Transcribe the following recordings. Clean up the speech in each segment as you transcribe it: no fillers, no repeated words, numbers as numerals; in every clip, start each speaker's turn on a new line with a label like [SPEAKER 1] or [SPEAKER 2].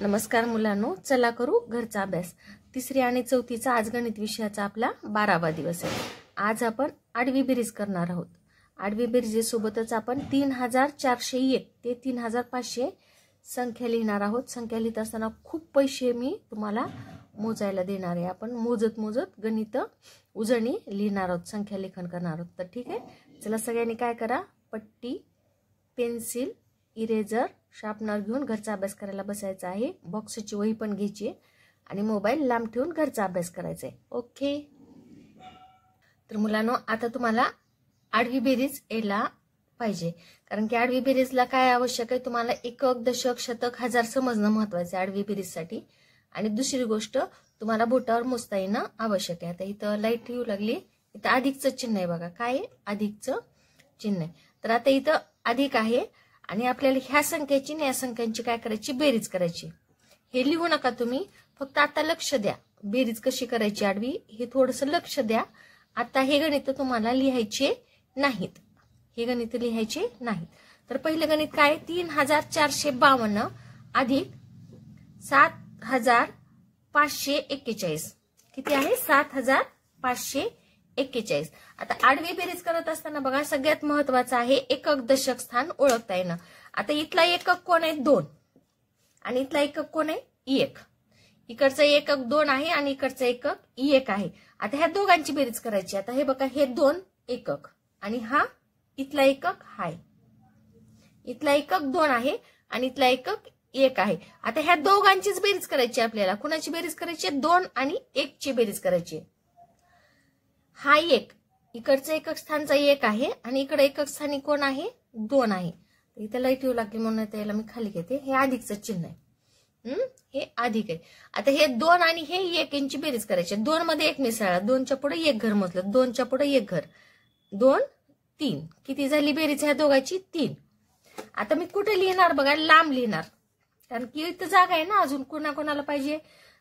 [SPEAKER 1] नमस्कार मुलांनो, चला करू घरचा अभ्यास। तिसरी आणि चौथीचा आज गणित विषयाचा आपला 12वा दिवस आहे। आज आपण आडवी बेरीज करणार आहोत। आडवी बेरीजेसोबतच आपण 3401 ते 3500 संख्या लिहिणार आहोत। संख्या लिहित असताना खूप पैसे मी तुम्हाला मोजायला देणार आहे। आपण मोजत गणित उजळणी लिहिणार आहोत, संख्या लेखन करणार आहोत। तर ठीक आहे, चला सगळ्यांनी काय करा, पट्टी, पेन्सिल, इरेजर, शार्पनर घेऊन घरचा अभ्यास करायला बसायचा आहे। बॉक्सची वही पण घ्यायची आणि मोबाईल लांब ठेवून घरचा अभ्यास करायचा आहे। ओके, तर मुलांनो आता तुम्हाला आडवी बेरीज यायला पाहिजे, कारण की आडवी बेरीजला काय आवश्यक आहे, तुम्हाला एकक, दशक, शतक, हजार समजणं महत्त्वाचं आहे आडवी बेरीजसाठी। आणि दुसरी गोष्ट, तुम्हाला बोटावर मोजता येणं आवश्यक आहे। आता इथं लाईट येऊ लागली, इथं अधिकचं चिन्ह आहे बघा, काय आहे, अधिकचं चिन्ह आहे। तर आता इथं अधिक आहे आणि आपल्याला ह्या संख्येची आणि या संख्यांची काय करायची, बेरीज करायची। हे लिहू नका तुम्ही, फक्त आता लक्ष द्या, बेरीज कशी करायची आडवी हे थोडंसं लक्ष द्या। आता हे गणित तुम्हाला लिहायचे नाहीत, हे गणित लिहायचे नाहीत। तर पहिलं गणित काय, 3452 अधिक 7541 किती आहे, 7541। आता आडवी बेरीज करत असताना बघा, सगळ्यात महत्वाचं आहे एकक दशक स्थान ओळखता येणं। आता इथला एकक कोण आहे, 2, आणि इथला एकक कोण आहे, 1। इकडचं एकक 2 आहे आणि इकडचं एकक 1 आहे। आता ह्या दोघांची बेरीज करायची। आता हे बघा, हे 2 एकक आणि हा इथला एकक आहे, इथला एकक 2 आहे आणि इथला एकक 1 आहे। आता ह्या दोघांचीच बेरीज करायची आपल्याला। कुणाची बेरीज करायची, 2 आणि 1 ची बेरीज करायची। हा 1 इकडचं एकक स्थानचा 1 आहे आणि इकडे एकक स्थानी कोण आहे, 2 आहे। इथे लाईट येऊ लागली म्हणून त्याला मी खाली घेते। हे अधिकचं चिन्ह आहे, हे अधिक आहे। आता हे 2 आणि हे 1 यांची बेरीज करायची। 2 मध्ये 1 मिसळला, 2च्या पुढे 1 घर मोजलं, 2च्या पुढे 1 घर, 2 3, किती झाली बेरीज ह्या दोघांची, 3। आता मी कुठे लिहिणार बघा, लांब लिहिणार, कारण की इथं जागा आहे ना, अजून कोणाकोणाला पाहिजे,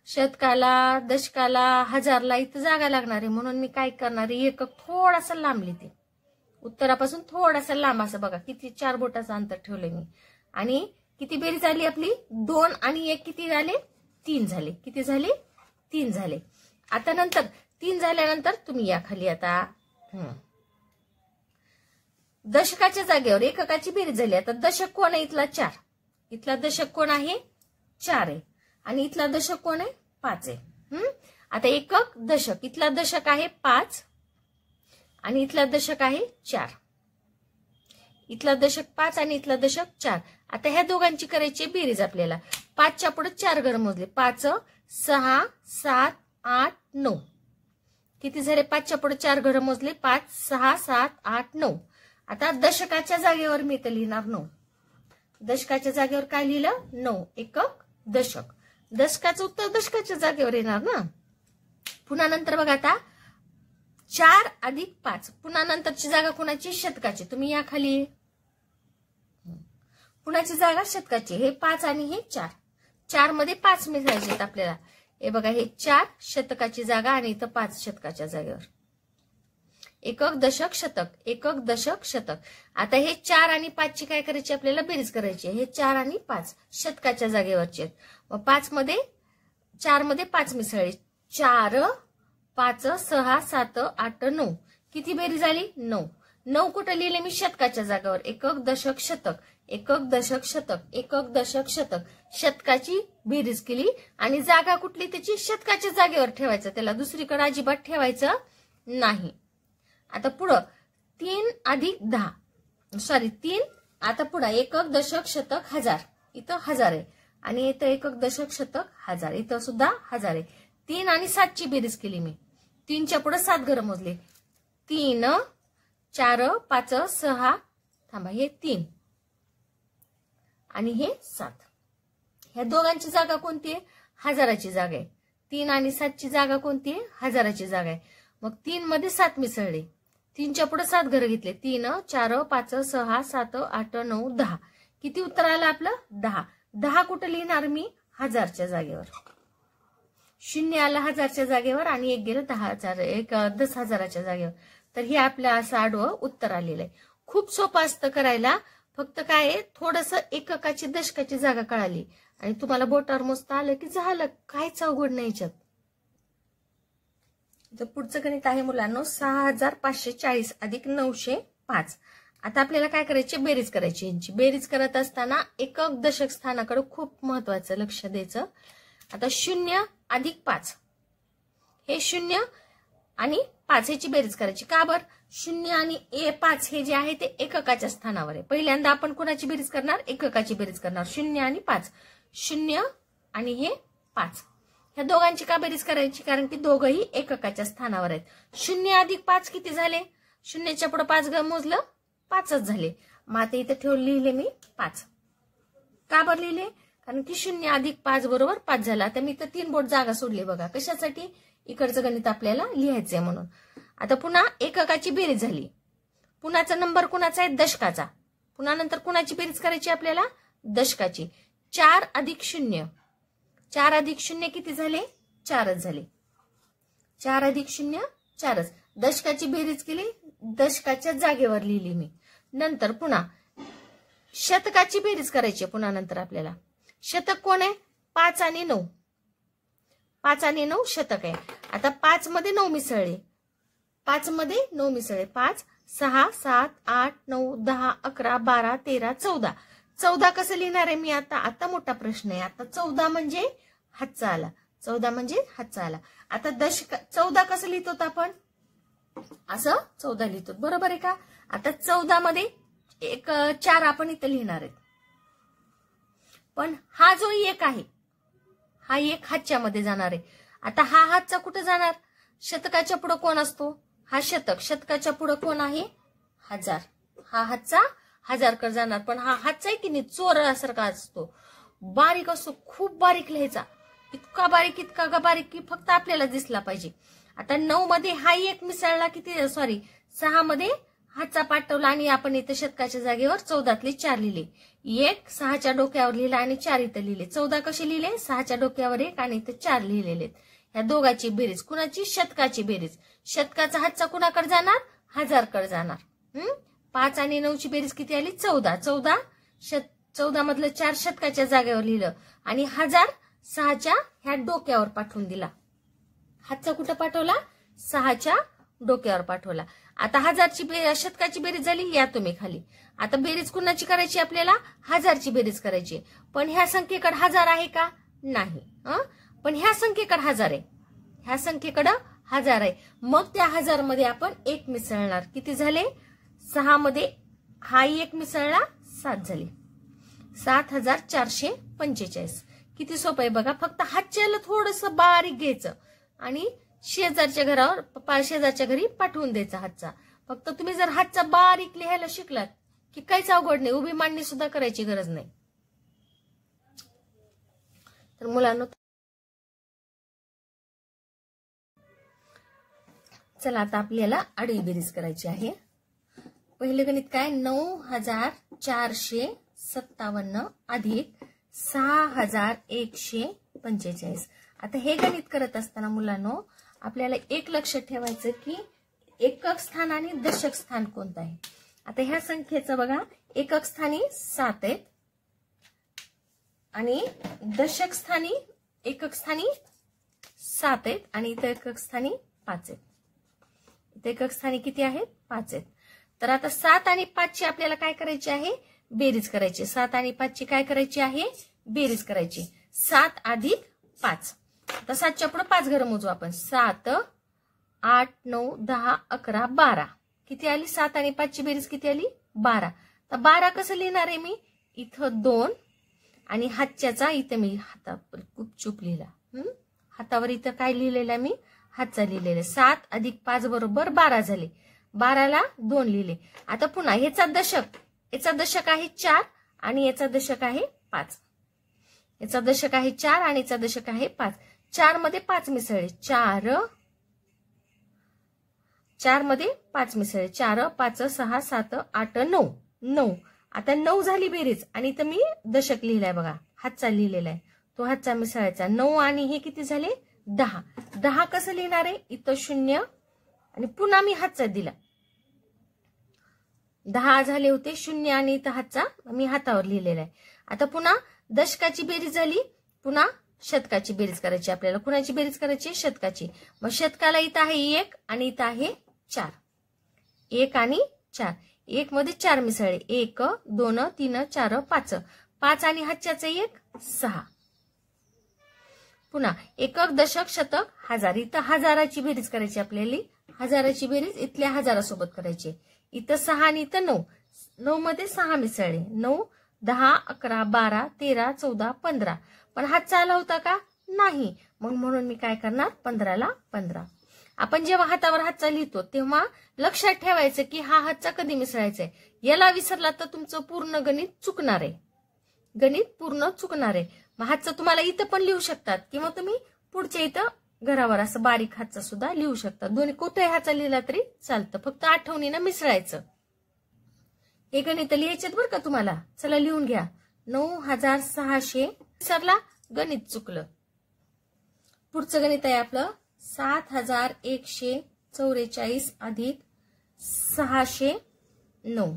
[SPEAKER 1] शतकाला, दशकाला, हजारला इथं जागा लागणार आहे, म्हणून मी काय करणार आहे, एकक थोडासा लांब लिहिते, उत्तरापासून थोडासा लांब, असं बघा किती 4 बोटाचं अंतर ठेवलंय मी। आणि किती बेरीज आली आपली, 2 आणि 1 किती झाले, 3 झाले। किती झाले, 3 झाले। आता नंतर 3 झाल्यानंतर तुम्ही या खाली, आता दशकाच्या जागेवर एककाची बेरीज झाली। आता दशक कोण आहे, इथला 4, इथला दशक कोण आहे, 4 आहे आणि इथला दशक कोण आहे, 5 आहे। आता एकक दशक, इथला दशक आहे 5 आणि इथला दशक आहे 4, इथला दशक 5 आणि इथला दशक 4। आता ह्या दोघांची करायची बेरीज आपल्याला। 5च्या पुढे 4 घर मोजले, 5, 6, 7, 8, 9, किती झाले, 5च्या पुढे 4 घर मोजले, 5, 6, 7, 8, 9। आता दशकाच्या जागेवर मी इथं लिहिणार 9, दशकाच्या जागेवर काय लिहिलं, 9, एकक दशक। दशकाचं उत्तर दशकाच्या जागेवर येणार ना। पुन्हा नंतर बघा, आता 4 अधिक 5, पुन्हा नंतरची जागा कुणाची, शतकाची। तुम्ही या खाली, कुणाची जागा, शतकाची। हे 5 आणि हे 4, 4 मध्ये 5 मिळायचे आपल्याला। हे बघा, हे 4 शतकाची जागा आणि इथं 5 शतकाच्या जागेवर, एकक दशक शतक, एकक दशक शतक। आता हे 4 आणि 5 ची काय करायची आपल्याला, बेरीज करायची। हे 4 आणि 5 शतकाच्या जागेवरचे, मग 5 मध्ये 4 मध्ये 5 मिसळले, 4, 5, 6, 7, 8, 9, किती बेरीज आली, 9। 9 कुठं लिहिले मी, शतकाच्या जागेवर, एकक दशक शतक, एकक दशक शतक, एकक दशक शतक। शतकाची बेरीज केली आणि जागा कुठली त्याची, शतकाच्या जागेवर ठेवायचं, त्याला दुसरीकडे अजिबात ठेवायचं नाही। आता पुढं 3 अधिक 10, सॉरी 3, आता पुढं एकक दशक शतक हजार, इथं 1000 आहे आणि इथं एकक दशक शतक हजार, इथं सुद्धा 1000 आहे। 3 आणि 7 ची बेरीज केली मी, 3च्या पुढे 7 घर मोजले, 3, 4, 5, 6, थांबा, हे 3 आणि हे 7। ह्या दोघांची जागा कोणती आहे, हजाराची जागा आहे। 3 आणि 7 ची जागा कोणती आहे, हजाराची जागा आहे। मग 3 मध्ये 7 मिसळले, 3च्या पुढे 7 घर घेतले, 3, 4, 5, 6, 7, 8, 9, 10, किती उत्तर आलं आपलं, 10। 10 कुठं लिहिणार मी, हजारच्या जागेवर, 0 आलं हजारच्या जागेवर आणि 1 गेलं 10,000च्या जागेवर। तर हे आपलं असं आडवं उत्तर आलेलं आहे। खूप सोपं असतं करायला, फक्त काय आहे, थोडंसं एककाची दशकाची जागा कळाली आणि तुम्हाला बोटावर मोजता आलं की झालं, काहीच अवघड नाही याच्यात. तर पुढचं गणित आहे मुलांनो 6540 अधिक 905. आता आपल्याला काय करायचे, बेरीज करायची. यांची बेरीज करत असताना एकक दशक स्थानाकडे खूप महत्वाचं लक्ष द्यायचं. आता 0 अधिक 5 हे 0 आणि 5 ह्याची बेरीज करायची. का बर, 0 आणि 5 हे जे आहे ते एककाच्या स्थानावर आहे. पहिल्यांदा आपण कोणाची बेरीज करणार, एककाची बेरीज करणार. 0 आणि 5, 0 आणि हे 5, ह्या दोघांची का बेरीज करायची, कारण की दोघंही एककाच्या स्थानावर आहेत. 0 अधिक 5 किती झाले, 0च्या पुढे 5 मोजलं 5च झाले. मग आता इथे ठेवून लिहिले मी 5. का बरं लिहिले, कारण की 0 अधिक 5 बरोबर 5 झाला. आता मी तर 3 बोट जागा सोडली बघा, कशासाठी, इकडचं गणित आपल्याला लिहायचंय म्हणून. आता पुन्हा एककाची बेरीज झाली. पुन्हाचा नंबर कुणाचा आहे, दशकाचा. पुन्हा नंतर कुणाची बेरीज करायची आपल्याला, दशकाची. 4 अधिक 0, 4 अधिक 0 किती झाले, 4च झाले. 4 अधिक 0 4च. दशकाची बेरीज केली, दशकाच्या जागेवर लिहिली मी. नंतर पुन्हा शतकाची बेरीज करायची. पुन्हा नंतर आपल्याला शतक कोण आहे, 5 आणि 9, 5 आणि 9 शतक आहे. आता 5 मध्ये 9 मिसळले, 5 मध्ये 9 मिसळले. 5 6 7 8 9 10 11 12 13 14. 14 कसं लिहिणार आहे मी आता मोठा प्रश्न आहे. आता 14 म्हणजे हातचा आला, 14 म्हणजे हातचा आला. आता 14 कसं लिहितो आपण, असं 14 लिहितो, बरोबर आहे का. आता 14 मध्ये एक 4 आपण इथं लिहिणार आहेत. पण हा जो 1 आहे, हा 1 हातच्या मध्ये जाणार आहे. आता हा हातचा कुठं जाणार, शतकाच्या पुढे कोण असतो, हा शतक. शतकाच्या पुढे कोण आहे, 1000. हा हातचा 1000 कडे जाणार. पण हा हातचा आहे की नाही, चोरासारखा असतो, बारीक असतो, खूप बारीक लिहायचा. इतका बारीक की फक्त आपल्याला दिसला पाहिजे. आता 9 मध्ये हा 1 मिसळला, किती, सॉरी 6 मध्ये हातचा पाठवला आणि आपण इथे शतकाच्या जागेवर 14तले 4 लिहिले. 1 6च्या डोक्यावर लिहिला आणि 4 इथं लिहिले. 14 कसे लिहिले, 6च्या डोक्यावर 1 आणि इथं 4 लिहिलेले. ह्या दोघांची बेरीज, कुणाची, शतकाची बेरीज. शतकाचा हातचा कुणाकडे जाणार, 1000 कडे जाणार. 5 आणि 9ची बेरीज किती आली, 14. 14 मधलं 4 शतकाच्या जागेवर लिहिलं आणि 1000 6च्या ह्या डोक्यावर पाठवून दिला. हातचा कुठं पाठवला, 6च्या डोक्यावर पाठवला. आता 1000ची शतकाची बेरीज झाली, या तुम्ही खाली. आता बेरीज कुणाची करायची आपल्याला, 1000ची बेरीज करायची. पण ह्या संख्येकडे 1000 आहे का, नाही. पण ह्या संख्येकडे 1000 आहे, ह्या संख्येकडे 1000 आहे. मग त्या 1000 मध्ये आपण 1 मिसळणार. किती झाले, 6 मध्ये हा 1 मिसळला, 7 झाले. 7445. किती सोपं आहे बघा. फक्त हातच्याला थोडस बारीक घ्यायचं आणि शेजारच्या घरी पाठवून द्यायचा हातचा. फक्त तुम्ही जर हातचा बारीक लिहायला शिकलात की काहीच अवघड नाही, उभी मांडणी सुद्धा करायची गरज नाही. तर मुलांनो, चला आता आपल्याला आडवी बेरीज करायची आहे. पहिले गणित काय, 9457 अधिक 6145. आता हे गणित करत असताना मुलांनो आपल्याला एक लक्ष ठेवायचं की एकक स्थान आणि दशक स्थान कोणतं आहे. आता ह्या संख्येचं बघा, एकक स्थानी 7 आहेत आणि दशक स्थानी एकक स्थानी 7 आहेत आणि इथं एकक स्थानी 5 आहेत. इथे एकक स्थानी किती आहेत, 5 आहेत. तर आता 7 आणि 5 ची आपल्याला काय करायची आहे, बेरीज करायची. 7 आणि 5 ची काय करायची आहे, बेरीज करायची. 7 अधिक 5. आता 7च्या पुढे 5 घरं मोजू आपण. 7 8 9 10 11 12. किती आली, 7 आणि 5 ची बेरीज किती आली, 12. तर 12 कसं लिहिणार आहे मी, इथं 2 आणि हातच्याचा इथं मी हातावर गुपचूप लिहिला. हातावर इथं काय लिहिलेलं मी, हातचा लिहिलेला. 7 अधिक 5 बरोबर 12 झाले. 12ला 2 लिहिले. आता पुन्हा याचा दशक आहे 4 आणि याचा दशक आहे 5. याचा दशक आहे 4 आणि याचा दशक आहे 5. 4 मध्ये 5 मिसळले, 4 मध्ये 5 मिसळले. 4 5 6 7 8 9 9. आता 9 झाली बेरीज आणि इथं मी दशक लिहिलाय बघा, हातचा लिहिलेला आहे, तो हातचा मिसळायचा. 9 आणि हे किती झाले, 10. 10 कसं लिहिणार आहे, इथं 0 आणि पुन्हा मी हातचा दिला. 10 झाले होते 0 आणि इथं हातचा मी हातावर लिहिलेला आहे. आता पुन्हा दशकाची बेरीज झाली, पुन्हा शतकाची बेरीज करायची आपल्याला. कुणाची बेरीज करायची? शतकाची. मग शतकाला इथं आहे 1 आणि इथं आहे 4. 1 आणि 4. 1 मध्ये 4 मिसळले. 1 2 3 4 5. 5 आणि हातच्याचं 1 6. पुन्हा एकक, दशक, शतक, हजार. इथं हजाराची बेरीज करायची आपल्याला. हजाराची बेरीज इथल्या हजारासोबत करायची. इथं 6 आणि इथं 9. 9 मध्ये 6 मिसळले. 9 10 11 12 13 14 15. पण हातचा आला होता का? नाही. मग म्हणून मी काय करणार? 15 ला 15. आपण जेव्हा हातावर हातचा लिहितो तेव्हा लक्षात ठेवायचं की हा हातचा कधी मिसळायचा आहे. याला विसरला तर तुमचं पूर्ण गणित चुकणार आहे. गणित पूर्ण चुकणार आहे. मग हातचं तुम्हाला इथं पण लिहू शकतात किंवा तुम्ही पुढच्या इथं घरावर असं बारीक हातचा सुद्धा लिहू शकतात. दोन्ही कोठे हातचा लिहिला तरी चालतं. फक्त आठवणीनं मिसळायचं. हे गणित लिहायचेत बरं का तुम्हाला. चला लिहून घ्या. 9600. विसरला, गणित चुकलं. पुढचं गणित आहे आपलं 7144 अधिक 609.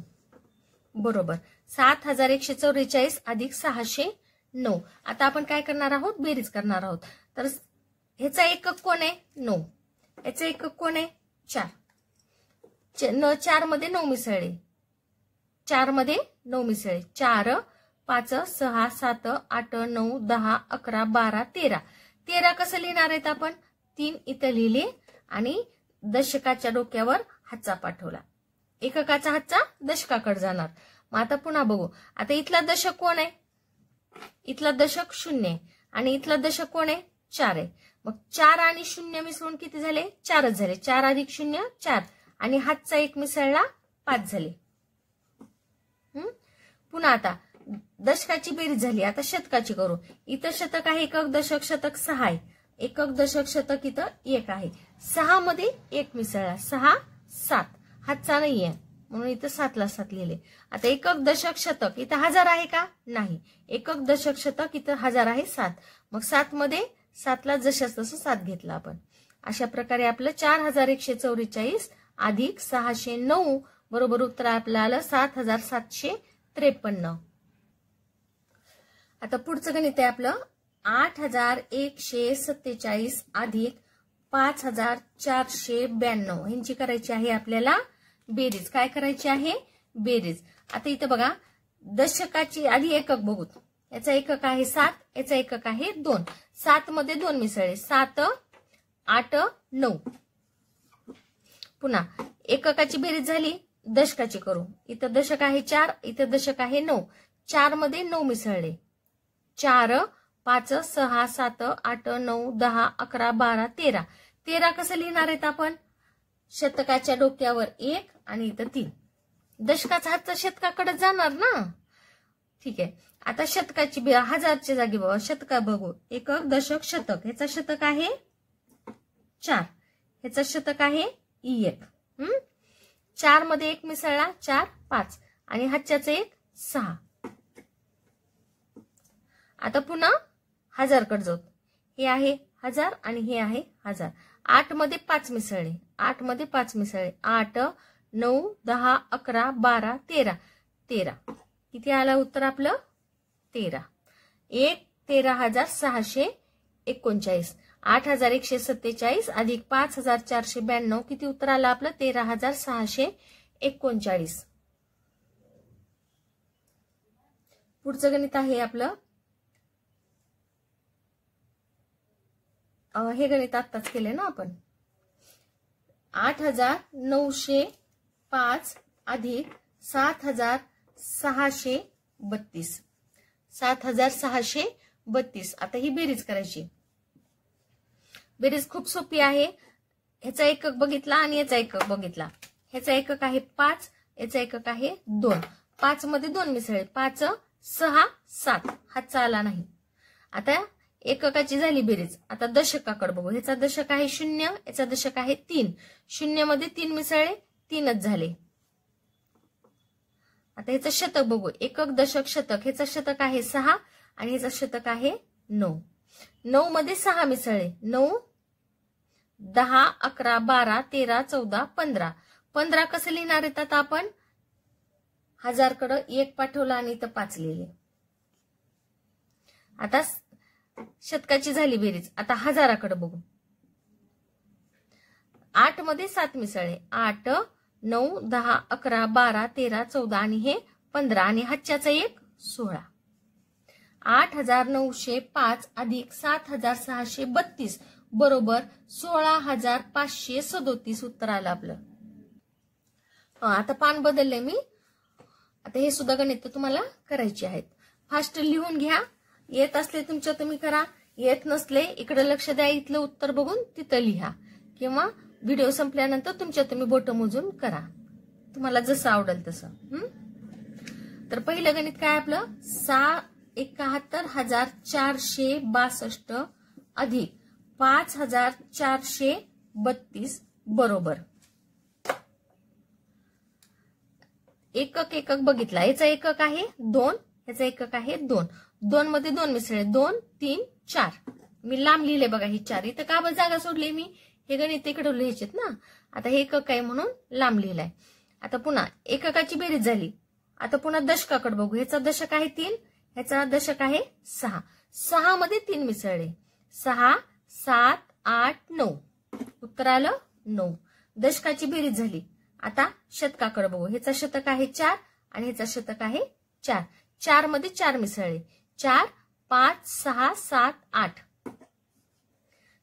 [SPEAKER 1] बरोबर. 7144 अधिक 609. आता आपण काय करणार आहोत? बेरीज करणार आहोत. तर ह्याचा एकक कोण आहे? 9. ह्याचा एकक कोण आहे? 4. 4 मध्ये 9 मिसळले. 4 मध्ये 9 मिसळले. 4 5 6 7 8 9 10 11 12 13. 13 कसं लिहिणार आहेत आपण? 3 इथं लिहिले आणि दशकाच्या डोक्यावर हातचा पाठवला. एककाचा हातचा दशकाकडे जाणार. मग आता पुन्हा बघू. आता इथला दशक कोण आहे? इथला दशक 0 आहे आणि इथला दशक कोण आहे? 4 आहे. मग 4 आणि 0 मिसळून किती झाले? 4च झाले. 4 अधिक 0 4 आणि हातचा 1 मिसळला 5 झाले. पुन्हा आता दशकाची बेरीज झाली. आता शतकाची करू. इथं शतक आहे. एकक, दशक, शतक 6 आहे. एकक, दशक, शतक इथं 1 आहे. 6 मध्ये 1 मिसळला. 6 7. हातचा नाहीये म्हणून इथं 7 ला 7 लिहिले. आता एकक, दशक, शतक इथं 1000 आहे का? नाही. एकक, दशक, शतक इथं 1000 आहे 7. मग 7 मध्ये 7 ला जशाच तसं 7 घेतला आपण. अशा प्रकारे आपलं 4144 अधिक 609 बरोबर उत्तर आपलं आलं 7753. आता पुढचं गणित आहे आपलं 8147 अधिक 5492. ह्यांची करायची आहे आपल्याला बेरीज. काय करायची आहे? बेरीज. आता इथं बघा दशकाची आधी एकक बघू. याचा एकक आहे 7. याचा एकक आहे 2. 7 मध्ये 2 मिसळले. 7 8 9. पुन्हा एककाची बेरीज झाली. दशकाची करू. इथं दशक आहे 4. इथं दशक आहे 9. 4 मध्ये 9 मिसळले. 4 5 6 7 8 9 10 11 12 13. 13 कसं लिहिणार आहेत आपण? शतकाच्या डोक्यावर 1 आणि इथं 3. दशकाचा हातचा शतकाकडे जाणार ना. ठीक आहे. आता शतकाची हजारच्या जागी बघा. शतका बघू. एकक, दशक, शतक. ह्याचा शतक आहे 4. ह्याचा शतक आहे 1. 4 मध्ये 1 मिसळला. 4 5 आणि हातच्याचं 1 6. आता पुन्हा 1000 कडे जाऊ. हे आहे 1000 आणि हे आहे 1000. 8 मध्ये 5 मिसळले. 8 मध्ये 5 मिसळले. 8 9 10 11 12 13. 13 किती आलं उत्तर आपलं? 13. 13,639. 8147 अधिक 5492 किती उत्तर आलं आपलं? 13,639. पुढचं गणित आहे आपलं. हे गणित आत्ताच केले ना आपण. 8905 अधिक 7632. 7632. आता ही बेरीज करायची. बेरीज खूप सोपी आहे. ह्याचा एकक बघितला आणि याचा एकक बघितला. ह्याचा एकक आहे 5. याचा एकक आहे 2. 5 मध्ये 2 मिसळले. 5 6 7. हातचा आला नाही. आता एककाची झाली बेरीज. आता दशकाकडे बघू. ह्याचा दशक आहे 0. याचा दशक आहे 3. 0 मध्ये 3 मिसळले. 3च झाले. आता ह्याचं शतक बघू. एकक, दशक, शतक. ह्याचा शतक आहे 6 आणि ह्याचा शतक आहे 9. 9 मध्ये 6 मिसळले. 9 10 11 12 13 14 15. 15 कसं लिहिणार आहेत आता आपण? 1000 कडे 1 पाठवला आणि इथं 5 लिहिले. आता शतकाची झाली बेरीज. आता हजाराकडे बघू. 8 मध्ये 7 मिसळले. 8, 9, 10, 11, 12, 13, 14 आणि हे 15 आणि हातच्याचा 1 16. 8,905 अधिक 7,632 बरोबर 16,537 उत्तर आलं आपलं. आता पान बदलले मी. आता हे सुद्धा गणित तुम्हाला करायची आहेत. फास्ट लिहून घ्या. येत असले तुमच्या तुम्ही करा, येत नसले इकडे लक्ष द्या, इथलं उत्तर बघून तिथं लिहा किंवा व्हिडिओ संपल्यानंतर तुमच्या तुम्ही बोट मोजून करा, तुम्हाला जसं आवडेल तसं. तर पहिलं गणित काय आपलं 71,462 अधिक 5,432 बरोबर एकक एकक बघितला. याचा एकक आहे 2, याचा एकक आहे 2. 2 मध्ये 2 मिसळले. 2, 3, 4. मी लांब लिहिले बघा ही 4. इथं का जागा सोडली मी, हे गणित इकडे लिहायचेत ना. आता हे एकक आहे म्हणून लांब लिहिलाय. आता पुन्हा एककाची बेरीज झाली. आता पुन्हा दशकाकडे बघू. ह्याचा दशक आहे 3, ह्याचा दशक आहे 6. 6 मध्ये 3 मिसळले. 6, 7, 8, 9. उत्तर आलं 9. दशकाची बेरीज झाली. आता शतकाकडे बघू. ह्याचा शतक आहे 4 आणि ह्याचा शतक आहे 4. 4 मध्ये 4 मिसळले. 4, 5, 6, 7, 8.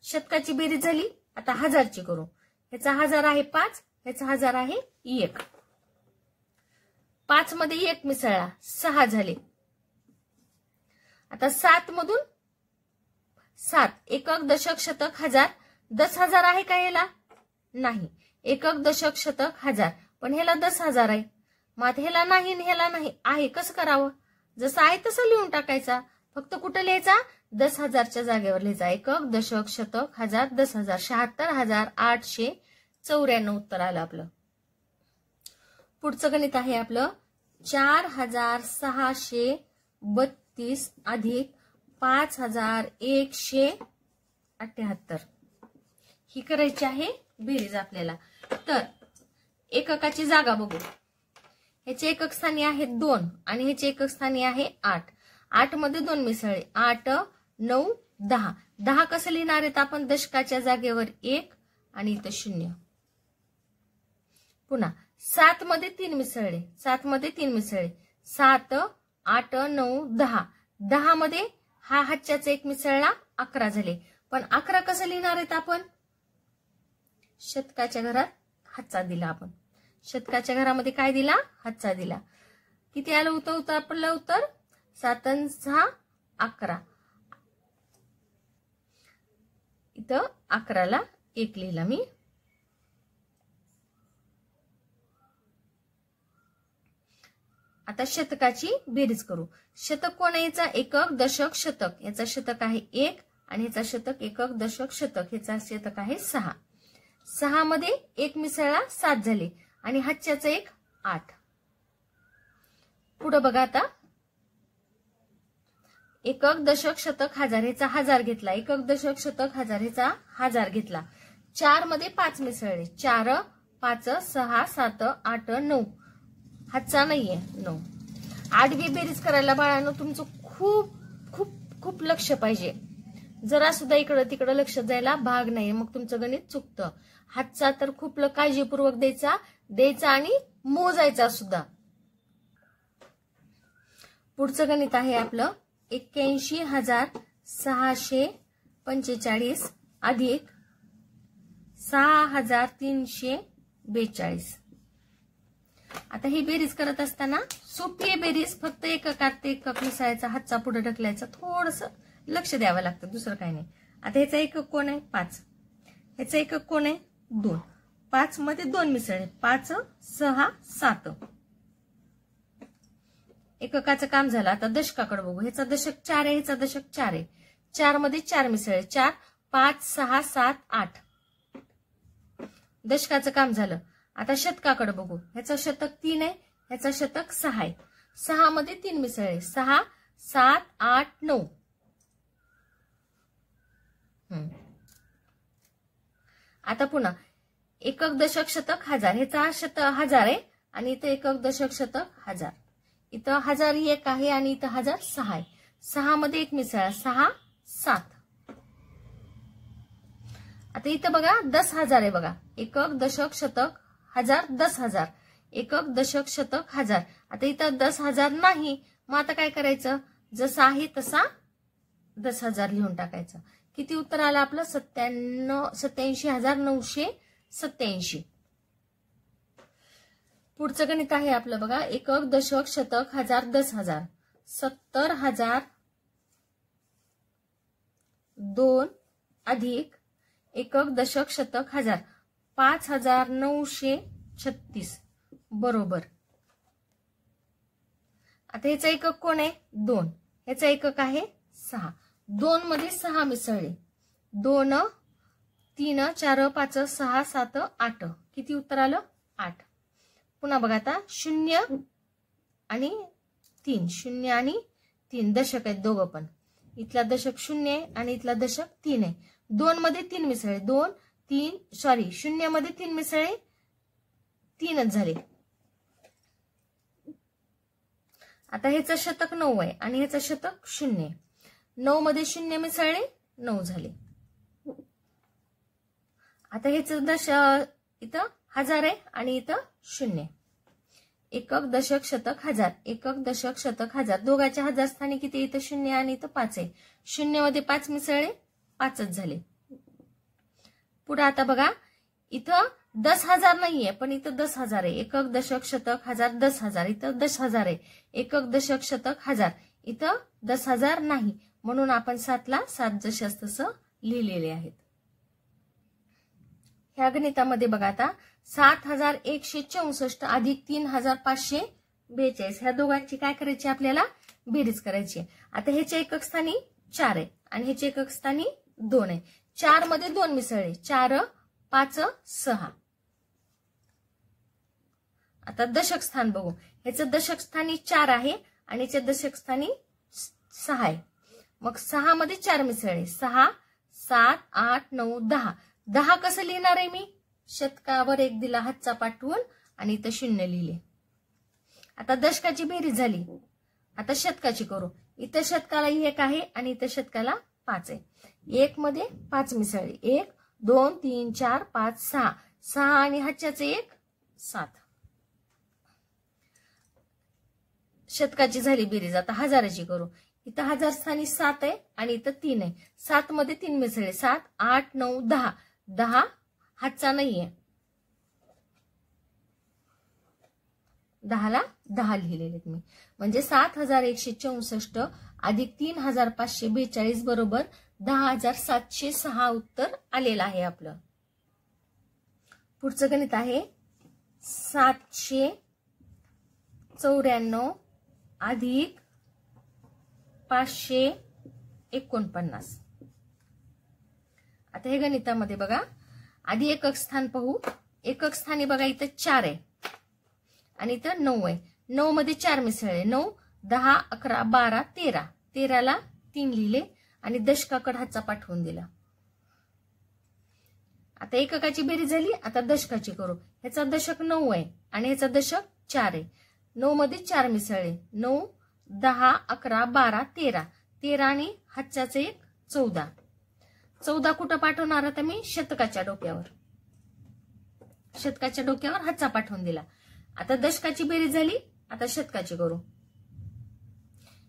[SPEAKER 1] शतकाची बेरीज झाली. आता हजारची करू. ह्याचा हजार आहे 5, ह्याचा हजार आहे 1. 5 मध्ये 1 मिसळला. 6 झाले. आता 7 मधून 7. एकक दशक शतक हजार. 10,000 आहे का ह्याला? नाही. एकक दशक शतक हजार, पण ह्याला 10,000 आहे. मग ह्याला नाही ह्याला नाही आहे. कसं करावं? जसं आहे तसं लिहून टाकायचा. फक्त कुठं लिहायचा? 10,000च्या जागेवर लिहायचा. एकक दशक शतक हजार 10,000. 76,894 उत्तर आलं आपलं. पुढचं गणित आहे आपलं 4,632 अधिक 5,178. ही करायची आहे बेरीज आपल्याला. तर एककाची जागा बघू. ह्याचे एकक स्थानी आहे 2 आणि ह्याचे एकक स्थानी आहे 8. 8 मध्ये 2 मिसळले. 8, 9, 10. 10 कसं लिहिणार आहेत आपण? दशकाच्या जागेवर 1 आणि इथं 0. पुन्हा 7 मध्ये 3 मिसळले. 7 मध्ये 3 मिसळले. 7, 8, 9, 10. 10 मध्ये हा हातच्याचा 1 मिसळला. 11 झाले. पण 11 कसं लिहिणार आहेत आपण? शतकाच्या घरात हातचा दिला आपण. शतकाच्या घरामध्ये काय दिला? हातचा दिला. किती आलं होतं आपलं उत्तर? 7 आणि 6, 11. इथं 11ला 1 लिहिला मी. आता शतकाची बेरीज करू. शतक कोण आहे? याचा एकक दशक शतक. याचा शतक आहे 1 आणि ह्याचा शतक एकक दशक शतक. ह्याचा शतक आहे 6. 6 मध्ये 1 मिसळला. 7 झाले आणि हातच्याचा 1 8. पुढे बघा आता एकक दशक शतक हजार. ह्याचा हजार घेतला. एकक दशक शतक हजार ह्याचा हजार घेतला. 4 मध्ये 5 मिसळले. 4, 5, 6, 7, 8, 9. हातचा नाहीये 9. आडवी बेरीज करायला बाळांनो तुमचं खूप खूप खूप लक्ष पाहिजे. जरा सुद्धा इकडं तिकडं लक्ष द्यायला भाग नाही, मग तुमचं गणित चुकतं. हातचा तर खूप काळजीपूर्वक द्यायचा आणि मोजायचा सुद्धा. पुढचं गणित आहे आपलं 81,645 अधिक 6,342. आता ही बेरीज करत असताना सोपी आहे बेरीज. फक्त एककात एकक मिसळायचा, हातचा पुढे ढकलायचा, थोडस लक्ष द्यावं लागतं, दुसरं काही नाही. आता ह्याचा एकक कोण आहे? 5. ह्याचा एकक कोण आहे? 2. 5 मध्ये 2 मिसळले. 5, 6, 7. एककाचं काम झालं. आता दशकाकडे बघू. ह्याचा दशक 4 आहे, ह्याचा दशक 4 आहे. 4 मध्ये 4 मिसळले. 4, 5, 6, 7, 8. दशकाचं काम झालं. आता शतकाकडे बघू. ह्याचं शतक 3 आहे, ह्याचं शतक 6 आहे. 6 मध्ये 3 मिसळले. 6, 7, 8, 9. आता पुन्हा एकक दशक शतक हजार. ह्याचा हजार आहे आणि इथं एकक दशक शतक हजार. इथं 1001 आहे आणि इथं 1006 आहे. 6 मध्ये 1 मिसळा, 6 7. आता इथं बघा 10,000 आहे बघा. एकक दशक शतक हजार 10,000. एकक दशक शतक हजार. आता इथं 10,000 नाही, मग आता काय करायचं, जसा आहे तसा 10,000 लिहून टाकायचं. किती उत्तर आलं आपलं, 87,987. पुढचं गणित आहे आपलं बघा. एकक दशक शतक हजार 10,000. 70,000 2 अधिक एकक दशक शतक हजार 5,936 बरोबर. आता ह्याचा एकक कोण आहे, 2. ह्याचा एकक आहे 6. 2 मध्ये 6 मिसळले. 2 3 4 5 6 7 8. किती उत्तर आलं, 8. पुन्हा बघा आता 0 आणि 3. 0 आणि 3 दशक आहेत दोघं पण. इथला दशक 0 आहे आणि इथला दशक 3 आहे. 2 मध्ये 3 मिसळले. 2 3 सॉरी 0 मध्ये 3 मिसळले, 3च झाले. आता ह्याचं शतक 9 आहे आणि ह्याचं शतक 0 आहे. 9 मध्ये 0 मिसळले, 9 झाले. आता ह्याचं इथं 1000 आहे आणि इथं 0. एकक दशक शतक हजार. एकक दशक शतक हजार. दोघांच्या हजार स्थानी किती, इथं 0 आणि इथं 5 आहे. 0 मध्ये 5 मिसळले, 5च झाले. पुढे आता बघा, इथं 10,000 नाहीये पण इथं 10,000 आहे. एकक दशक शतक हजार 10,000. इथं 10,000 आहे. एकक दशक शतक हजार. इथं 10,000 नाही, म्हणून आपण 7ला 7 जशास तसं लिहिलेले आहेत. ह्या गणितामध्ये बघा आता 7,164 अधिक 3,542. ह्या दोघांची काय करायची, आपल्याला बेरीज करायची. आता ह्याच्या एकक स्थानी 4 आहे आणि ह्याच्या एकक स्थानी 2 आहे. 4 मध्ये 2 मिसळले. 4 5 6. आता दशक स्थान बघू. ह्याचं दशक स्थानी 4 आहे आणि ह्याच्या दशक स्थानी 6 आहे. मग 6 मध्ये 4 मिसळले. 6 7 8 9 10. 10 कसं लिहिणार आहे मी, शतकावर 1 दिला हातचा पाठवून आणि इथं 0 लिहिले. आता दशकाची बेरीज झाली. आता शतकाची करू. इथं शतकाला 1 आहे आणि इथं शतकाला 5 आहे. 1 मध्ये 5 मिसळले. 1 2 3 4 5 6. 6 आणि हातच्याचे 1 7. शतकाची झाली बेरीज. आता हजाराची करू. इथं हजार स्थानी 7 आहे आणि इथं 3 आहे. 7 मध्ये 3 मिसळले. 7 8 9 10. 10 हातचा नाहीये. 10ला 10 लिहिलेले मी. म्हणजे 7,164 अधिक 3,542 बरोबर 10,706 उत्तर आलेलं आहे आपलं. पुढचं गणित आहे 794 अधिक 549. आता हे गणितामध्ये बघा, आधी एकक स्थान पाहू. एकक स्थानी बघा इथं 4 आहे आणि इथं 9 आहे. 9 मध्ये 4 मिसळले. 9 10 11 12 13. 13ला 3 लिहिले आणि दशकाकडे हातचा पाठवून दिला. आता एककाची बेरीज झाली. आता दशकाची करू. ह्याचा दशक 9 आहे आणि ह्याचा दशक 4 आहे. 9 मध्ये 4 मिसळले. 9 10 11 12 13. 13 आणि हातच्याचे 1 14. 14 कुठं पाठवणार आता मी, शतकाच्या डोक्यावर. शतकाच्या डोक्यावर हातचा पाठवून दिला. आता दशकाची बेरीज झाली. आता शतकाची करू.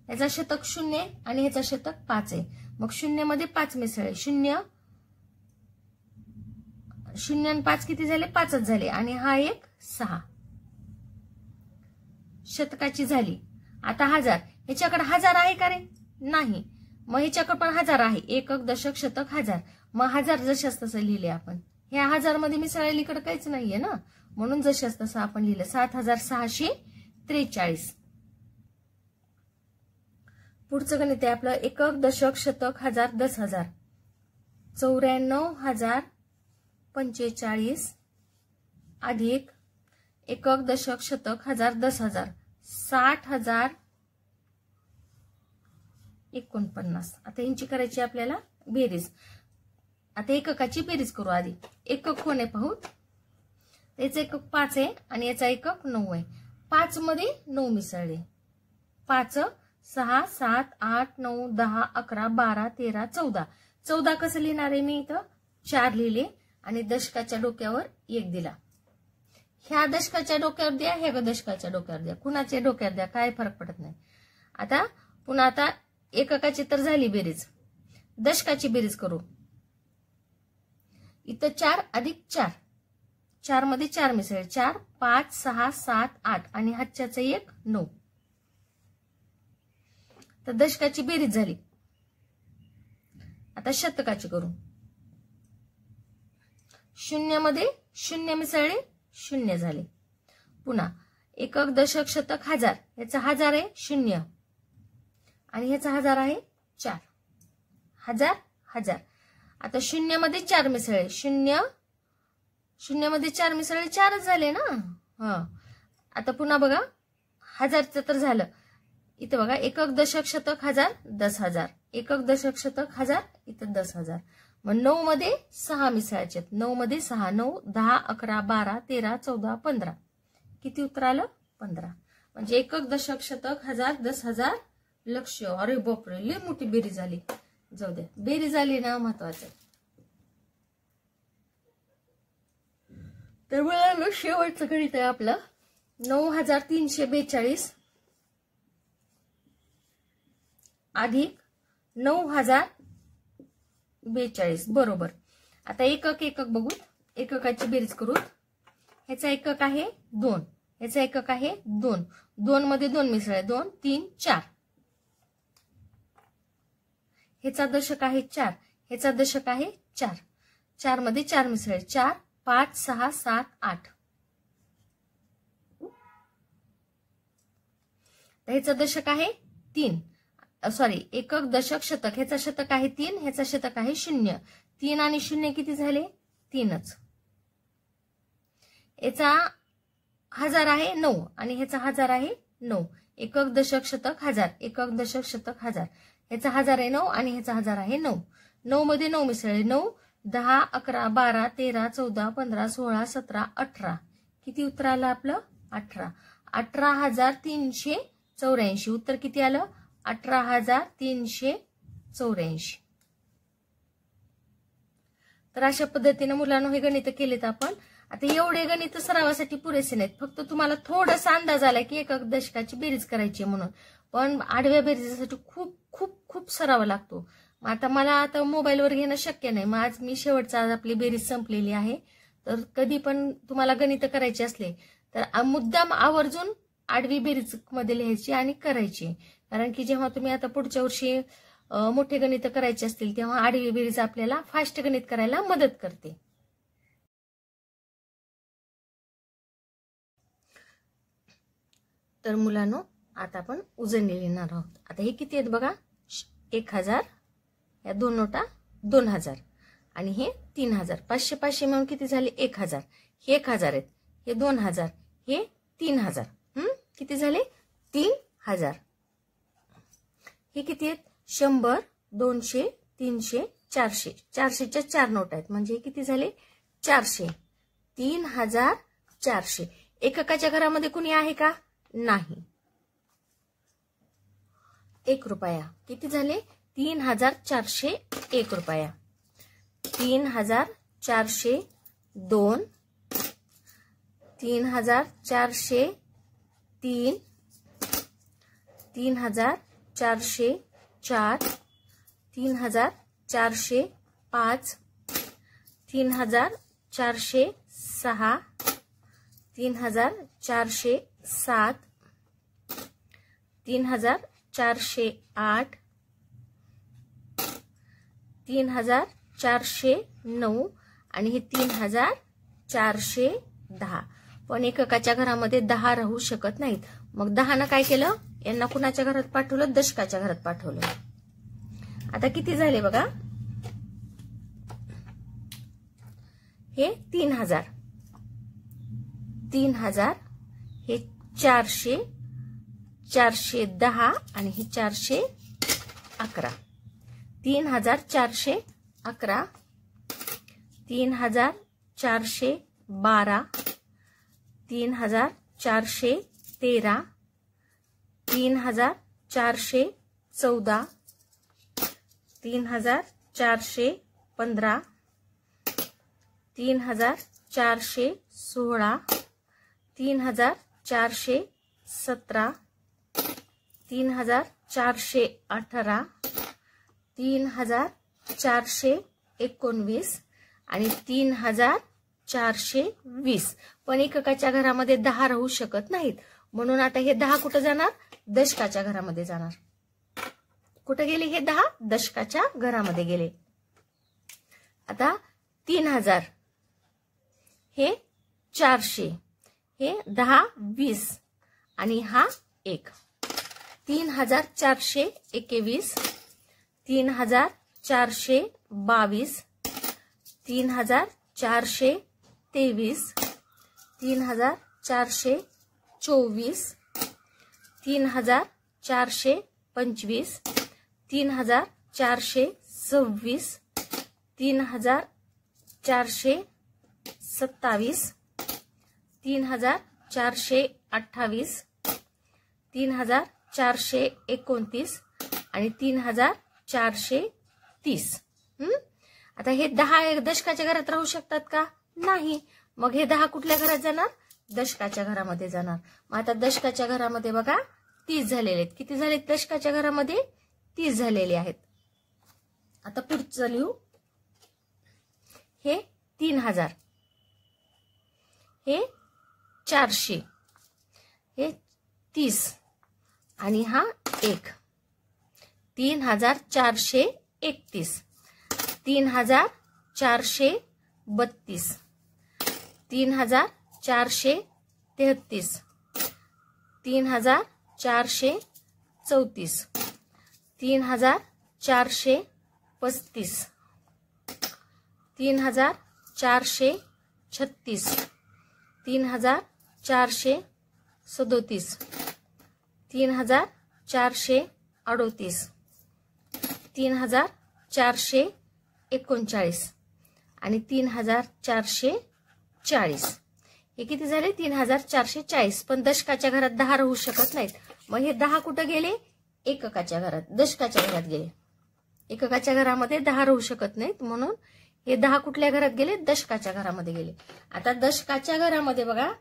[SPEAKER 1] याचा शतक 0 आणि ह्याचा शतक 5 आहे. मग 0 मध्ये 5 मिसळले. 0 आणि 5 किती झाले, 5च झाले आणि हा 1 6. शतकाची झाली. आता हजार. ह्याच्याकडे 1000 आहे का रे, नाही. मग ह्याच्याकडे पण 1000 आहे. एकक दशक शतक हजार. मग 1000 जशास तसं लिहिले आपण. ह्या 1000 मध्ये मिसळलेलीकडे काहीच नाहीये ना, म्हणून जशास तसं आपण लिहिलं. 7,643. पुढचं गणित आहे आपलं एकक दशक शतक हजार 10,000. 94,045 अधिक एकक दशक शतक हजार 10,000. 60,049. आता यांची करायची आपल्याला बेरीज. आता एककाची बेरीज करू. आधी एकक कोण आहे पाहू. याचा एकक 5 आहे आणि याचा एकक 9 आहे. 5 मध्ये 9 मिसळले. 5 6 7 8 9 10 11 12 13 14. 14 कसं लिहिणार आहे मी इथं 4 लिहिले आणि दशकाच्या डोक्यावर 1 दिला. ह्या दशकाच्या डोक्यावर द्या, ह्या दशकाच्या डोक्यावर द्या, कुणाच्या डोक्यावर द्या, काय फरक पडत नाही. आता पुन्हा आता एककाची तर झाली बेरीज, दशकाची बेरीज करू. इथं 4 अधिक 4, 4 मध्ये 4 मिसळले, 4 5 6 7 8 आणि हातच्याचं 1 9. तर दशकाची बेरीज झाली. आता शतकाची करू. 0 मध्ये 0 मिसळले, 0 झाले. पुन्हा एकक दशक शतक हजार, याचा 1000 आहे 0 आणि ह्याचा 1000 आहे 4. 1000 1000. आता 0 मध्ये 4 मिसळले, 0 मध्ये 4 मिसळले 4च झाले ना. आता पुन्हा बघा 1000चं तर झालं. इथं बघा एकक दशक शतक हजार 10,000, एकक दशक शतक हजार, इथं 10,000. मग 9 मध्ये 6 मिसळायचे, 9 मध्ये 6, 9 10 11 12 13 14 15. किती उत्तर आलं? 15. म्हणजे एकक दशक शतक हजार 10,000 लक्ष. अरे बापरे, लय मोठी बेरीज झाली. जाऊ दे, बेरीज झाली ना महत्वाचं. तर मला शेवटचं गणित आहे आपलं 9,342 अधिक 9,042 बरोबर. आता एकक बघू, एककाची बेरीज करू. ह्याचा एकक आहे 2, ह्याचा एकक आहे 2, 2 मध्ये 2 मिसळले, 2 3 4. ह्याचा दशक आहे 4, ह्याचा दशक आहे 4, 4 मध्ये 4 मिसळले, 4 5 6 7 8. ह्याचा दशक आहे 3, सॉरी एकक दशक शतक, ह्याचा शतक आहे 3, ह्याचा शतक आहे 0. 3 आणि 0 किती झाले? 3च. याचा 1000 आहे 9 आणि ह्याचा 1000 आहे 9. एकक दशक शतक हजार, एकक दशक शतक हजार, ह्याचा 1000 आहे 9 आणि ह्याचा 1000 आहे 9. 9 मध्ये 9 मिसळले, 9 10 11 12 13 14 15 16 17 18. किती उत्तर आलं आपलं? 18. 18,384. उत्तर किती आलं? 18,384. तर अशा पद्धतीने मुलांनो हे गणित केलेत आपण. आता एवढे गणित सरावासाठी पुरेसे नाहीत, फक्त तुम्हाला थोडासा अंदाज आला की एकक दशकाची बेरीज करायची म्हणून. पण आडव्या बेरीजसाठी खूप खूप खूप सराव लागतो. आता मला आता मोबाईलवर घेणं शक्य नाही. मग आज मी शेवटचा आज आपली बेरीज संपलेली आहे. तर कधी पण तुम्हाला गणित करायचे असले तर मुद्दाम आवर्जून आडवी बेरीज मध्ये लिहायची आणि करायची. कारण की जेव्हा तुम्ही आता पुढच्या वर्षी मोठे गणित करायचे असतील तेव्हा आडवी बेरीज आपल्याला फास्ट गणित करायला मदत करते. तर मुलांनो आता आपण उजळणी लिहिणार आहोत. आता हे किती आहेत बघा, 1000, या 2 नोटा 2000 आणि हे 3000. 500 500 मिळून किती झाले? 1000. हे 1000 आहेत, हे 2000, हे 3000. किती झाले? 3000. हे किती आहेत? 100 200 300 400. 400च्या 4 नोटा आहेत म्हणजे किती झाले? 400. 3400. एककाच्या घरामध्ये कुणी आहे का? नाही. 1 रुपया. किती झाले? 3401 रुपया. 3402, 3403, 3404, 3405, 3406, 3407, 3408, 3409 आणि हे 3410. पण एककाच्या घरामध्ये 10 राहू शकत नाहीत. मग 10 काय केलं? यांना कुणाच्या घरात पाठवलं? दशकाच्या घरात पाठवलं. आता किती झाले बघा, हे 3000, 3000, हे 400, 410 आणि हे 411. 3411, 3412, 3413, 3414, 3415, 3416, 3417, 3418, 3419 आणि 3420. पण एककाच्या घरामध्ये 10 राहू शकत नाहीत, म्हणून आता हे 10 कुठं जाणार? दशकाच्या घरामध्ये जाणार. कुठे गेले हे 10? दशकाच्या घरामध्ये गेले. आता 3000, हे 400, हे 10 20 आणि हा 1. 3421, 3422, 3423, 3424, 3425, 3426, 3427, 3428, 3429 आणि 3430. आता हे 10 दशकाच्या घरात राहू शकतात का? नाही. मग हे 10 कुठल्या घरात जाणार? दशकाच्या घरामध्ये जाणार. मग आता दशकाच्या घरामध्ये बघा 30 झालेले आहेत. किती झालेत दशकाच्या घरामध्ये? 30 झालेले आहेत. आता पुढचं लिहू. हे 3000, हे 400, हे 30 आणि हा 1. 3431, 3432, 3433, 3434, 3435, 3436, 3437, 3438, 3439 आणि 3440. हे किती झाले? 3440. पण दशकाच्या घरात 10 राहू शकत नाहीत. मग हे 10 कुठे गेले? एककाच्या घरात, दशकाच्या घरात गेले. एककाच्या घरामध्ये 10 राहू शकत नाहीत, म्हणून हे 10 कुठल्या घरात गेले? दशकाच्या घरामध्ये गेले. आता दशकाच्या घरामध्ये बघा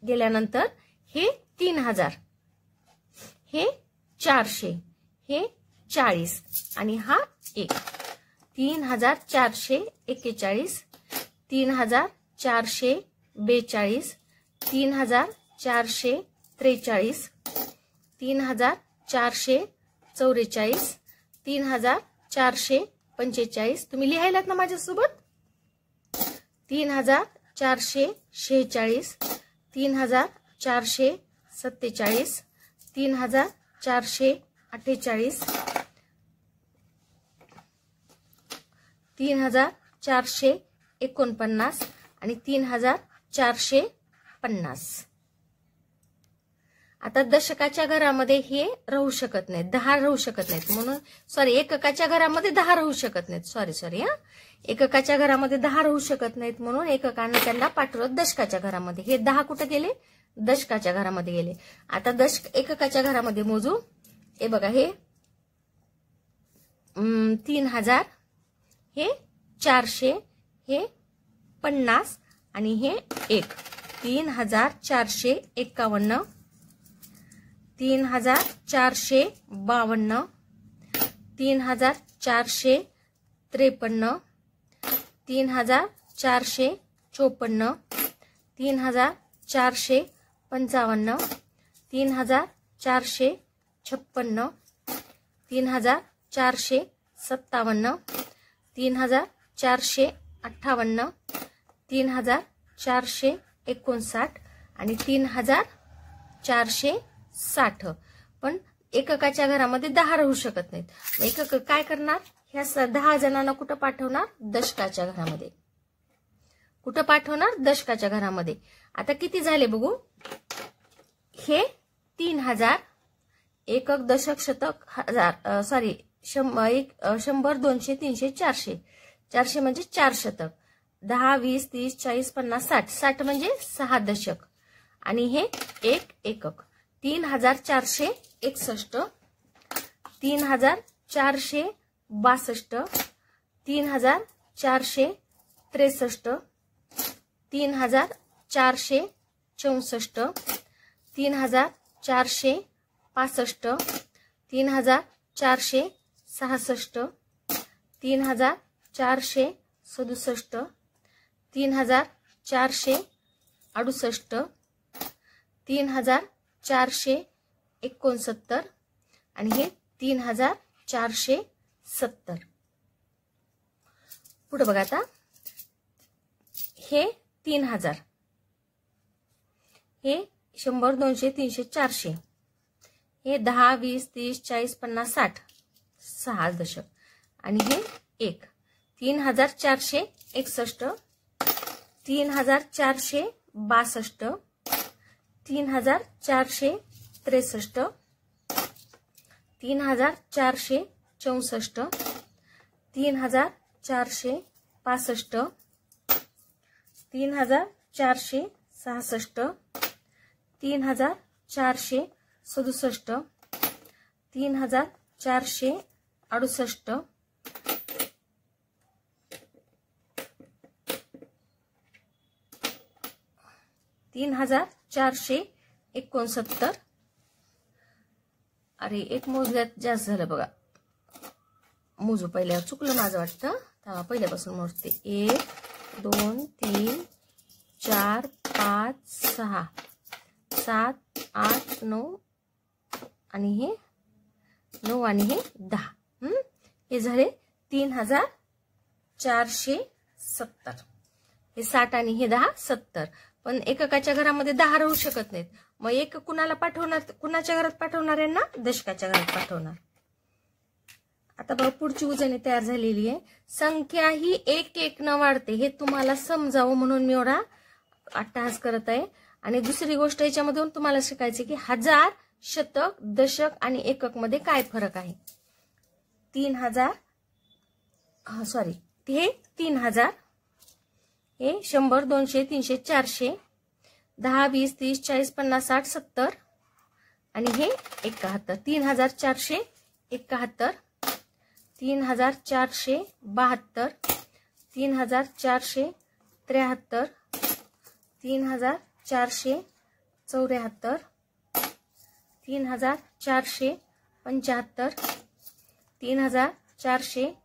[SPEAKER 1] गेल्यानंतर हे 3000, हे 400, हे 40 आणि हा 1. 3441, 3442, 3443, 3444, 3445. तुम्ही लिहायलात ना माझ्यासोबत? 3446, 3447, 3448, 3449 आणि 3450. आता दशकाच्या घरामध्ये हे राहू शकत नाहीत, 10 राहू शकत नाहीत, म्हणून एककाच्या घरामध्ये 10 राहू शकत नाहीत. एककाच्या घरामध्ये 10 राहू शकत नाहीत, म्हणून एककाने त्यांना पाठवलं दशकाच्या घरामध्ये. हे 10 कुठे गेले? दशकाच्या घरामध्ये गेले. आता एककाच्या घरामध्ये मोजू. हे बघा, हे 3000, हे 400, हे 50 आणि हे 1. 3451, 3452, 3453, 3454, 3455, 3456, 3457, 3458, 3459 आणि 3460. पण एककाच्या घरामध्ये 10 राहू शकत नाहीत. एकक काय करणार? ह्या 10 जणांना कुठं पाठवणार? दशकाच्या घरामध्ये. कुठं पाठवणार? दशकाच्या घरामध्ये. आता किती झाले बघू. हे 3000, एकक, दशक, शतक, हजार, 100, 200, 300, 400. 400 म्हणजे 4 शतक. 10, 20, 30, 40, 50, 60. 60 म्हणजे 6 दशक आणि हे 1 एकक. 3461 3462, 3463, 3464, 3465, 3466, 3467, 3468, 3469 आणि हे 3470. पुढे बघा आता हे 3000, हे 100, 200, 300, 400, हे 10, 20, 30, 40, 50, 60, 6 दशक आणि हे 1. 3461, 3462, 3463, 3464, 3465, 3466, 3467, 3468, 3469. अरे एक मोजल्यात जास्त झालं बघा. मोजू पहिल्यावर चुकलं माझं वाटतं. तेव्हा पहिल्यापासून मोजते. 1 2 3 4 5 6 7 8 9 आणि हे 9 आणि हे 10. हे झाले 3470. हे 60 आणि हे 10 70. पण एककाच्या घरामध्ये 10 राहू शकत नाहीत. मग एक कुणाला पाठवणार, कुणाच्या घरात पाठवणार यांना? दशकाच्या घरात पाठवणार. आता बघा पुढची उजळणी तयार झालेली आहे. संख्या ही 1 1 न वाढते हे तुम्हाला समजावं म्हणून मी एवढा अट्टहास करत आहे. आणि दुसरी गोष्ट याच्यामधून तुम्हाला शिकायचे की हजार, शतक, दशक आणि एकक मध्ये काय फरक आहे. 3000 हे 3000, हे 100, 200, 300, 400, 10, 20, 30, 40, 50, 60, 70 आणि हे 71. 3471, 3472, 3473, 3474, 3475, 3476,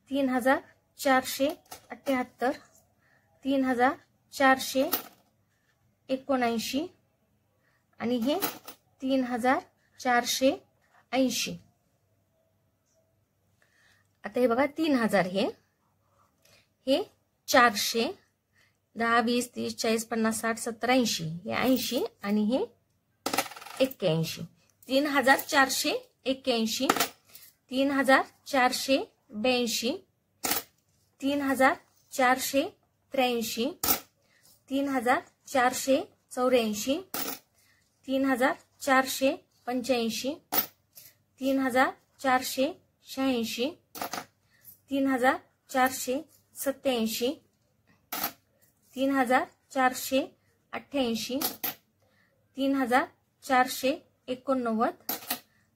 [SPEAKER 1] 3477, 3478, 3479 आणि हे 3480. आता हे बघा 3000 हे 400, 10, 20, 30, 40, 50, 60, 70, 80, हे 80 आणि हे 81. 3481, 3482, 3483, 3484, 3485, 3486, 3487, 3488, 3489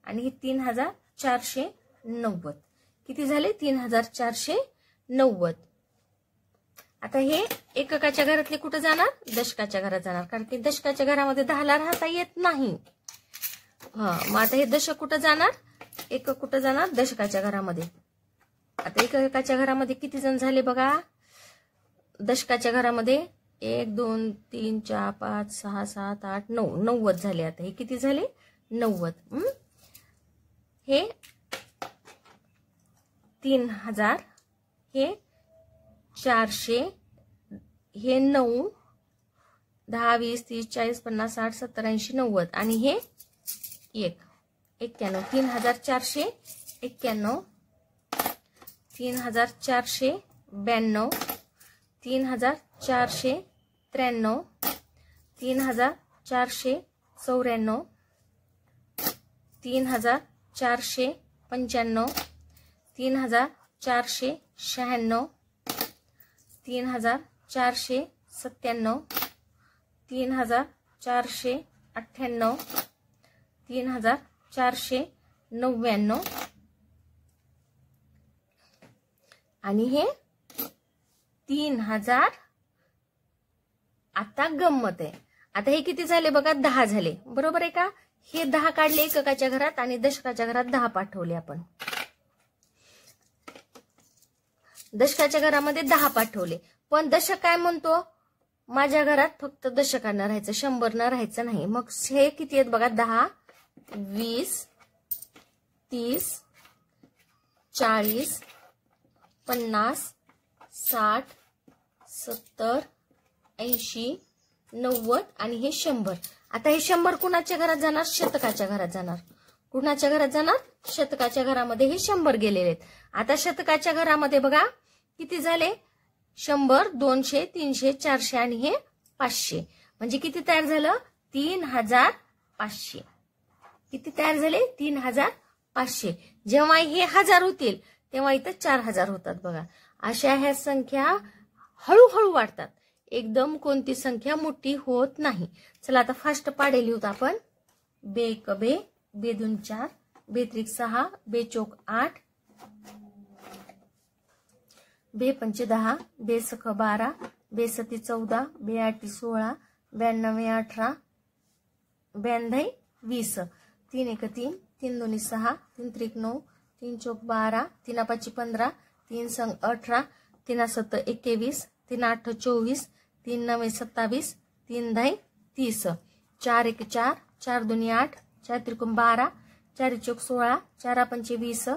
[SPEAKER 1] आणि हे 3490. किती झाले? 3490. आता हे एककाच्या घरातले कुठे जाणार? दशकाच्या घरात जाणार. कारण की दशकाच्या घरामध्ये 10ला राहता येत नाही. मग आता हे दशक कुठे जाणार? एकक कुठे जाणार? दशकाच्या घरामध्ये. आता एककाच्या घरामध्ये किती जण झाले बघा? दशकाच्या घरामध्ये 1 2 3 4 5 6 7 8 9 90 झाले. आता हे किती झाले? 90. हे 3000, हे 400, हे 9, 10, 20, 30, 40, 50, 60, 70, 80, 90 आणि हे 1 91. 3491, 3492, 3493, 3494, 3495, 3496, 3497, 3498, 3499 आणि हे 3000. आता गंमत आहे, आता हे किती झाले बघा, 10 झाले, बरोबर आहे का? हे 10 काढले एककाच्या घरात आणि दशकाच्या घरात 10 पाठवले आपण. दशकाच्या घरामध्ये 10 पाठवले, पण दशक काय म्हणतो, माझ्या घरात फक्त दशकांना राहायचं, 100 न राहायचं नाही. मग हे किती आहेत बघा, 10, 20, 30, 40, 50, 60, 70, 80, 90 आणि हे 100. आता हे 100 कुणाच्या घरात जाणार, शतकाच्या घरात जाणार. कुणाच्या घरात जाणार, शतकाच्या घरामध्ये हे 100 गेलेले आहेत. आता शतकाच्या घरामध्ये बघा किती झाले, 100, 200, 300, 400 आणि हे 500. म्हणजे किती तयार झालं, 3500. किती तयार झाले, 3500. जेव्हा हे 1000 होतील तेव्हा इथं 4000 होतात बघा. अशा ह्या संख्या हळूहळू वाढतात, एकदम कोणती संख्या मोठी होत नाही. चला आता फास्ट पाडे लिहूत आपण. बे एक बे, बे 2 4, बे 3 6, बे 4 8, बे 5 10, बे 6 12, बे 7 14, बे 8 16, 92 18, 92 20, 3 1 3, 3 2 6, 3 3 9, 3 4 12, 3 5 15, 3 6 18, 3 7 21, 3 8 24, 3 9 27, 3 10 30, 4 1 4, 4 2 8, 4 3 12, 4 4 16, 4 5 20,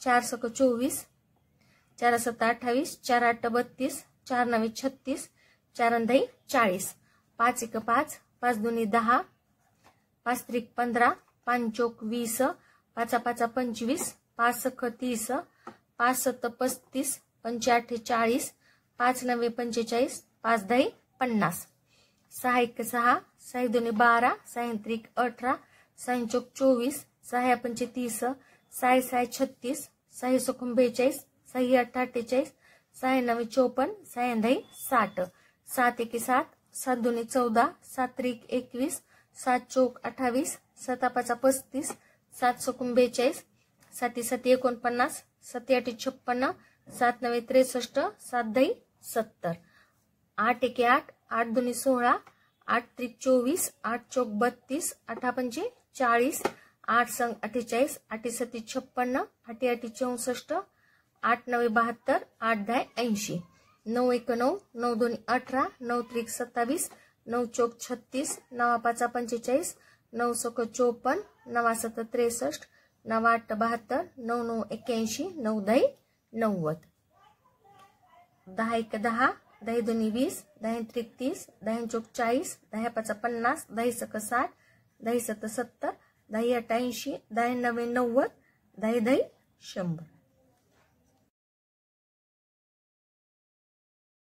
[SPEAKER 1] 4 6 24, 4 7 28, 4 8 32, 4 9 36, 4 9 40, 5 1 5, 5 2 10, 5 3 15, 5 4 20, 5 5 25, 5 6 30, 5 7 35, 5 8 40, 5 9 45, 5 10 50, 6 1 6, 6 2 12, 6 3 18, 6 4 24, 6 5 30, 6 6 36, 6 6 42, 6 8 48, 6 9 54, 6 10 60, 7 1 7, 7 2 14, 7 3 21, 7 4 28, 7 5 35, 7 6 42, 7 7 49, 7 8 56, 7 9 63, 7 10 70, 8 1 8, 8 2 16, 8 3 24, 8 4 32, 8 5 40, 8 6 48, 8 7 56, 8 8 64, 8 9 72, 8 10 80, 9 1 9, 9 2 18, 9 3 27, 9 4 36, 9 5 45, 9 6 54, 9 7 63, 9 8 72, 9 9 81, 9 10 90, 10 1 10, 10 2 20, 10 3 30, 10 4 40, 10 5 50, 10 6 60, 10 7 70, 10 8 80, 10 9 90, 10 10 100.